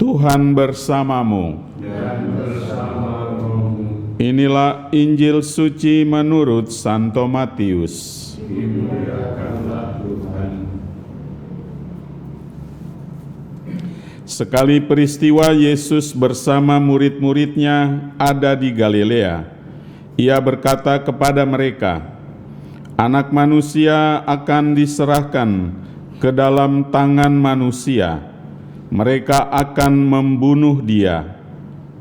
Tuhan bersamamu. Dan bersamamu. Inilah Injil suci menurut Santo Matius. Dimuliakanlah Tuhan. Sekali peristiwa Yesus bersama murid-muridnya ada di Galilea. Ia berkata kepada mereka, "Anak manusia akan diserahkan ke dalam tangan manusia. Mereka akan membunuh dia,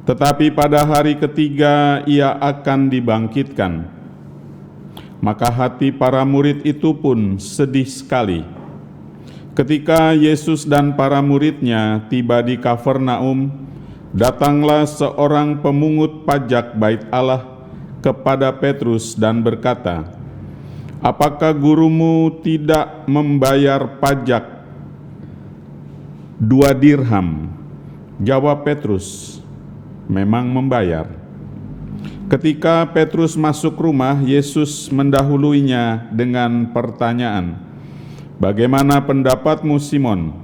tetapi pada hari ketiga ia akan dibangkitkan." Maka hati para murid itu pun sedih sekali. Ketika Yesus dan para muridnya tiba di Kafarnaum, datanglah seorang pemungut pajak Bait Allah kepada Petrus dan berkata, "Apakah gurumu tidak membayar pajak 2 dirham?" Jawab Petrus, "Memang membayar." Ketika Petrus masuk rumah, Yesus mendahuluinya dengan pertanyaan, "Bagaimana pendapatmu, Simon?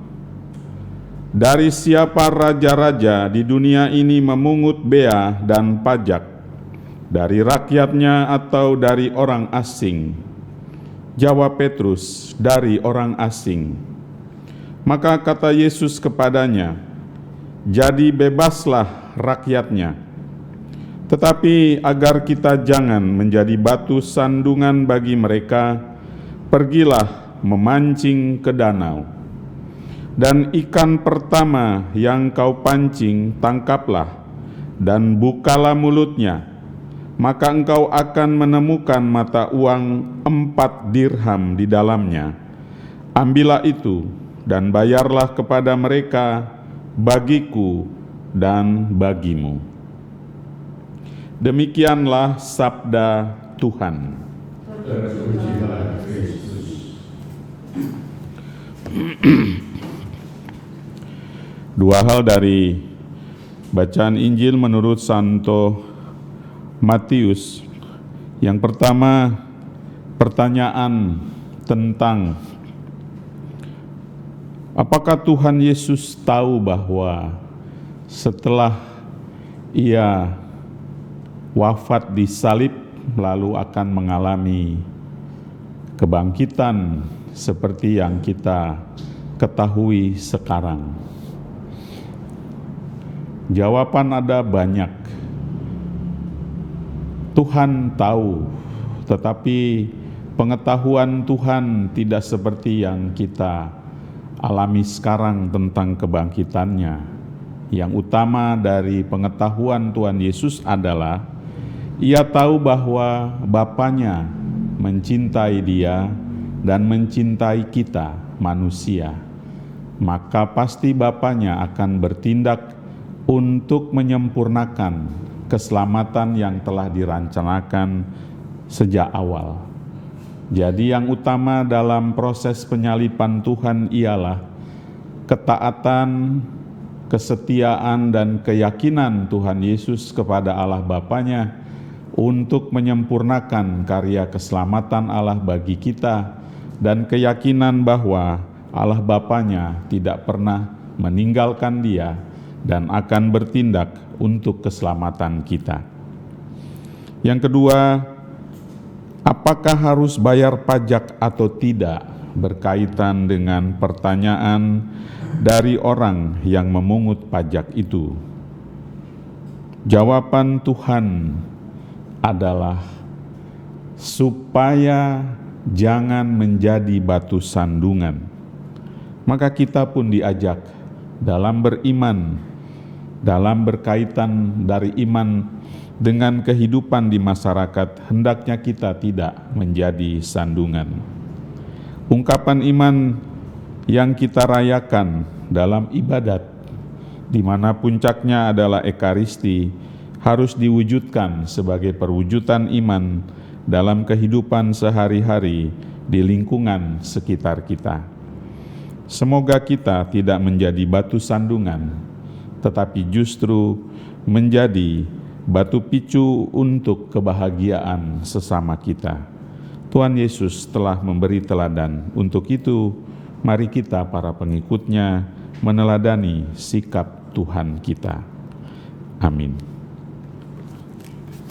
Dari siapa raja-raja di dunia ini memungut bea dan pajak? Dari rakyatnya atau dari orang asing?" Jawab Petrus, "Dari orang asing." Maka kata Yesus kepadanya, "Jadi bebaslah rakyatnya. Tetapi agar kita jangan menjadi batu sandungan bagi mereka, pergilah memancing ke danau. Dan ikan pertama yang kau pancing, tangkaplah, dan bukalah mulutnya. Maka engkau akan menemukan mata uang 4 dirham di dalamnya. Ambillah itu, dan bayarlah kepada mereka, bagiku dan bagimu." Demikianlah sabda Tuhan. Terpujilah Kristus. Dua hal dari bacaan Injil menurut Santo Matius. Yang pertama, pertanyaan tentang apakah Tuhan Yesus tahu bahwa setelah ia wafat di salib lalu akan mengalami kebangkitan seperti yang kita ketahui sekarang? Jawaban ada banyak. Tuhan tahu, tetapi pengetahuan Tuhan tidak seperti yang kita alami sekarang tentang kebangkitannya. Yang utama dari pengetahuan Tuhan Yesus adalah ia tahu bahwa Bapanya mencintai dia dan mencintai kita manusia. Maka pasti Bapanya akan bertindak untuk menyempurnakan keselamatan yang telah dirancanakan sejak awal. Jadi yang utama dalam proses penyaliban Tuhan ialah ketaatan, kesetiaan, dan keyakinan Tuhan Yesus kepada Allah Bapanya untuk menyempurnakan karya keselamatan Allah bagi kita, dan keyakinan bahwa Allah Bapanya tidak pernah meninggalkan dia dan akan bertindak untuk keselamatan kita. Yang kedua, apakah harus bayar pajak atau tidak, berkaitan dengan pertanyaan dari orang yang memungut pajak itu. Jawaban Tuhan adalah supaya jangan menjadi batu sandungan. Maka kita pun diajak dalam beriman, dalam berkaitan dari iman dengan kehidupan di masyarakat, hendaknya kita tidak menjadi sandungan. Ungkapan iman yang kita rayakan dalam ibadat, di mana puncaknya adalah Ekaristi, harus diwujudkan sebagai perwujudan iman dalam kehidupan sehari-hari di lingkungan sekitar kita. Semoga kita tidak menjadi batu sandungan, tetapi justru menjadi batu picu untuk kebahagiaan sesama kita. Tuhan Yesus telah memberi teladan. Untuk itu, mari kita para pengikutnya meneladani sikap Tuhan kita. Amin.